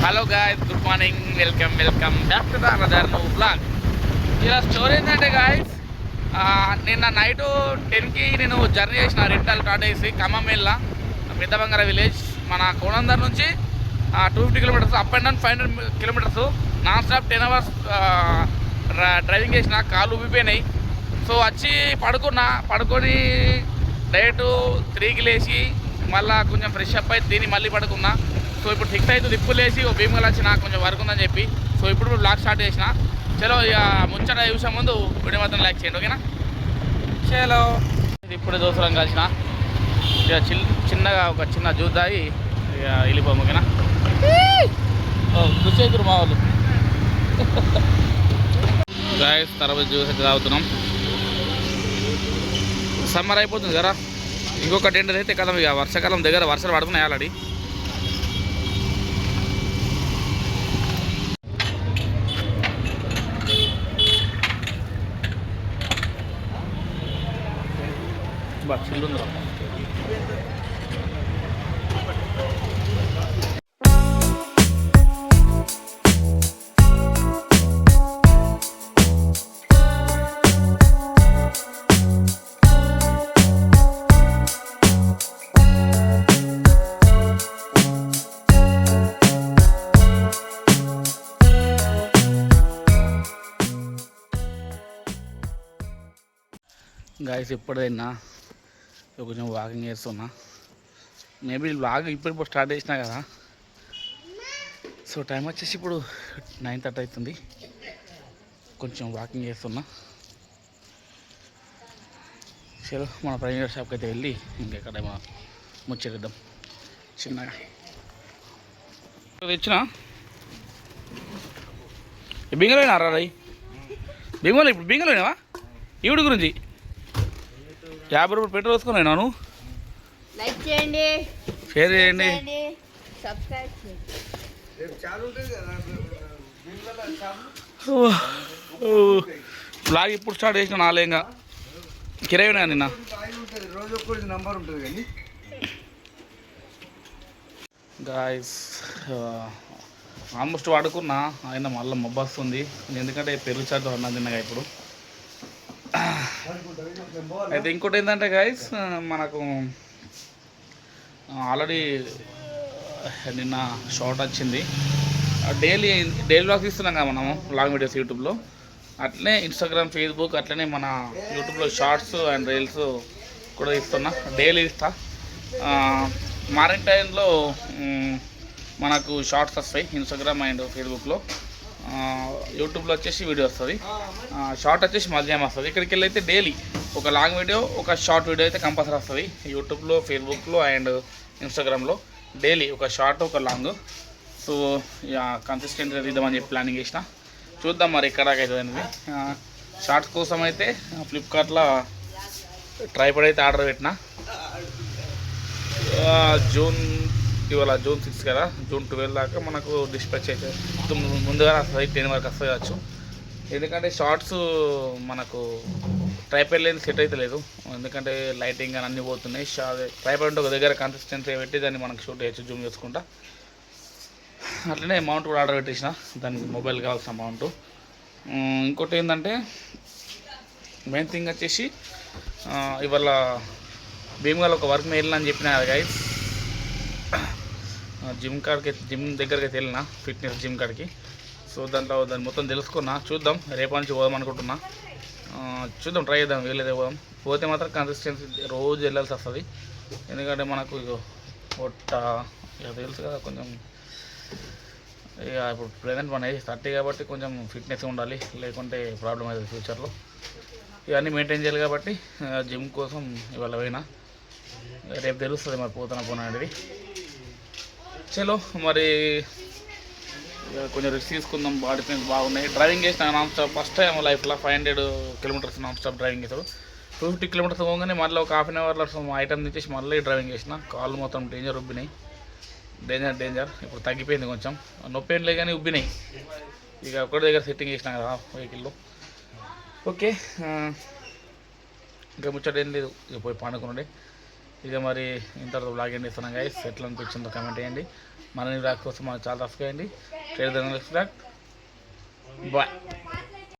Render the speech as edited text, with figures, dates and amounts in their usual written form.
Hello guys, good morning, welcome back to the another new blog. ఇలా story ఏంటంటే guys, నిన్న night 10కి నేను జర్నీ చేసిన రెంటల్ స్టార్ట్ చేసి ఖమ్మం వెళ్ళా పెద్ద బంగార విలేజ్. మన కోనందర్ నుంచి 250 kilometres, up and down 500 kilometres, non stop 10 hours driving చేసిన. కాళ్ళు ఊపిపోయినాయి. సో వచ్చి పడుకొని డైరెక్ట్ 3కి లేచి మళ్ళీ కొంచెం ఫ్రెష్ అప్ అయి తిని మళ్ళీ పడుకున్నా. సో ఇప్పుడు ఫిక్స్ అవుతుంది, దిప్పులు వేసి ఓ భీమగల్ వచ్చి నాకు కొంచెం వర్క్ ఉందని చెప్పి. సో ఇప్పుడు బ్లాగ్ స్టార్ట్ చేసిన. చలో ఇక ముంచట చూసే ముందు వీడియో మాత్రం లైక్ చేయండి, ఓకేనా? చలో ఇప్పుడు దోసరం కలిసిన ఇక చిన్నగా ఒక చిన్న జ్యూస్ తాగి ఇక వెళ్ళిపోము, ఓకేనా? కృషి అవుతారు మా వాళ్ళు. గాయస్ తర్వాత జ్యూస్ అయితే తాగుతున్నాం. సమ్మర్ అయిపోతుంది కదా, ఇంకొక 10 days అయితే కదా ఇక వర్షాకాలం దగ్గర. వర్షాలు పడుతున్నాయి ఆల్రెడీ. బా చిల్లుంది. గాయస్ ఎప్పుడైనా కొంచెం వాకింగ్ చేస్తున్నా. మేబీ బ్లాగ్ ఇప్పుడు స్టార్ట్ చేసినా కదా. సో టైం వచ్చేసి ఇప్పుడు 9:30 అవుతుంది. కొంచెం వాకింగ్ చేస్తున్నా. చలో మన ప్రైవేట్ షాప్కి అయితే వెళ్ళి ఇంకెక్కడ మనం ముచ్చరిద్దాం చిన్నగా. తెచ్చిన బింగలోనా రాయి బింగలో. ఇప్పుడు బింగలోనేవా ఈవిడ గురించి 50 రూపాయలు పెట్రోల్ వేసుకున్నాను. నేను లైక్ చేయండి, షేర్ చేయండి, సబ్స్క్రైబ్ చేయండి. బ్లాగ్ ఇప్పుడు స్టార్ట్ చేసిన నాలేంగా కిరాయినా నిన్న. గాయస్ ఆల్మోస్ట్ వాడుకున్నా, ఆయన మళ్ళీ మబ్బు వస్తుంది. ఎందుకంటే పెరుగు చాటు అన్నా తిన్నగా ఇప్పుడు. అయితే ఇంకోటి ఏంటంటే గాయస్, మనకు ఆల్రెడీ నిన్న షార్ట్ వచ్చింది. డైలీ వ్లాగ్స్ ఇస్తున్నాం కదా మనము, లాంగ్ వీడియోస్ యూట్యూబ్లో. అట్లనే ఇన్స్టాగ్రామ్, ఫేస్బుక్, అట్లనే మన యూట్యూబ్లో షార్ట్స్ అండ్ రీల్స్ కూడా ఇస్తున్నా. డైలీ ఇస్తా. మార్నింగ్ టైంలో మనకు షార్ట్స్ వస్తాయి ఇన్స్టాగ్రామ్ అండ్ ఫేస్బుక్లో. యూట్యూబ్లో వచ్చేసి వీడియో వస్తుంది. షార్ట్ వచ్చేసి మధ్యాహ్నం వస్తుంది. ఇక్కడికి వెళ్ళి అయితే డైలీ ఒక లాంగ్ వీడియో, ఒక షార్ట్ వీడియో అయితే కంపల్సరీ వస్తుంది. యూట్యూబ్లో, ఫేస్బుక్లో అండ్ ఇన్స్టాగ్రామ్లో డైలీ ఒక షార్ట్, ఒక లాంగ్. సో ఇక కన్సిస్టెంట్గా తీద్దామని చెప్పి ప్లానింగ్ చేసిన. చూద్దాం మరి ఎక్కడ అవుతుంది అనేది. షార్ట్స్ కోసం అయితే ఫ్లిప్కార్ట్లో ట్రైపాడ్ అయితే ఆర్డర్ పెట్టిన. ఇవాళ జూన్ 6 కదా, జూన్ 12 దాకా మనకు డిస్పాచ్ అయితే ముందుగా వస్తుంది. 10 వరకు వస్తుంది కావచ్చు. ఎందుకంటే షార్ట్స్ మనకు ట్రైపాడ్ లేని సెట్ అయితే లేదు. ఎందుకంటే లైటింగ్ అని అన్నీ పోతున్నాయి. ట్రైపాడ్ ఉంటే ఒక దగ్గర కన్సిస్టెన్సీ పెట్టి దాన్ని మనకు షూట్ చేయొచ్చు జూమ్ చేసుకుంటా. అట్లనే అమౌంట్ కూడా ఆర్డర్ పెట్టేసిన, దానికి మొబైల్ కావాల్సిన అమౌంట్. ఇంకోటి ఏంటంటే మెయిన్ థింగ్ వచ్చేసి ఇవాళ భీమగల్ ఒక వర్క్ వెళ్ళిన అని చెప్పిన కదా గైస్. జిమ్ దగ్గరికి అయితే వెళ్ళిన, ఫిట్నెస్ జిమ్ కాడికి. సో దాన్ని మొత్తం తెలుసుకున్నా. చూద్దాం, రేపటి నుంచి పోదాం అనుకుంటున్నా. చూద్దాం, ట్రై చేద్దాం. వీలైతే పోతే మాత్రం కన్సిస్టెన్సీ రోజు వెళ్ళాల్సి వస్తుంది. ఎందుకంటే మనకు పొట్ట ఇక తెలుసు కదా, కొంచెం ఇక ఇప్పుడు ప్రజెంట్ మన ఏజ్ 30 కాబట్టి కొంచెం ఫిట్నెస్ ఉండాలి, లేకుంటే ప్రాబ్లం అవుతుంది ఫ్యూచర్లో. ఇవన్నీ మెయింటైన్ చేయాలి కాబట్టి జిమ్ కోసం ఇవాళ పోయినా. రేపు తెలుస్తుంది మరి పోనా అనేది. చలో మరి కొంచెం రిస్క్ తీసుకుందాం. బాడీ పెయిన్స్ బాగున్నాయి. డ్రైవింగ్ చేసిన నాన్ స్టాప్ ఫస్ట్ టైం లైఫ్లో 500 kilometers నాన్ స్టాప్ డ్రైవింగ్ చేశాడు. 250 kilometers పోగానే మళ్ళీ ఒక ½ అవర్లో ఐటమ్ తెచ్చేసి మళ్ళీ డ్రైవింగ్ చేసిన. కాళ్ళు మొత్తం డేంజర్ ఉబ్బినాయి. డేంజర్ ఇప్పుడు తగ్గిపోయింది, కొంచెం నొప్పి ఏం లేదు కానీ ఉబ్బినాయి. ఇక ఒకటి దగ్గర సెట్టింగ్ చేసినా కదా వెహికల్లో. ఓకే, ఇంకా ముచ్చట ఏం లేదు, ఇక పోయి పండుకున్నాడే. ఇక మరి ఇంతవరకు బ్లాగ్ ఎండ్ చేస్తున్నాం గైస్. ఎట్లా అనిపించిందో కామెంట్ చేయండి. మరిన్ని బ్లాగ్ కోసం మన ఛానల్ సబ్స్క్రైబ్ చేయండి. బాయ్.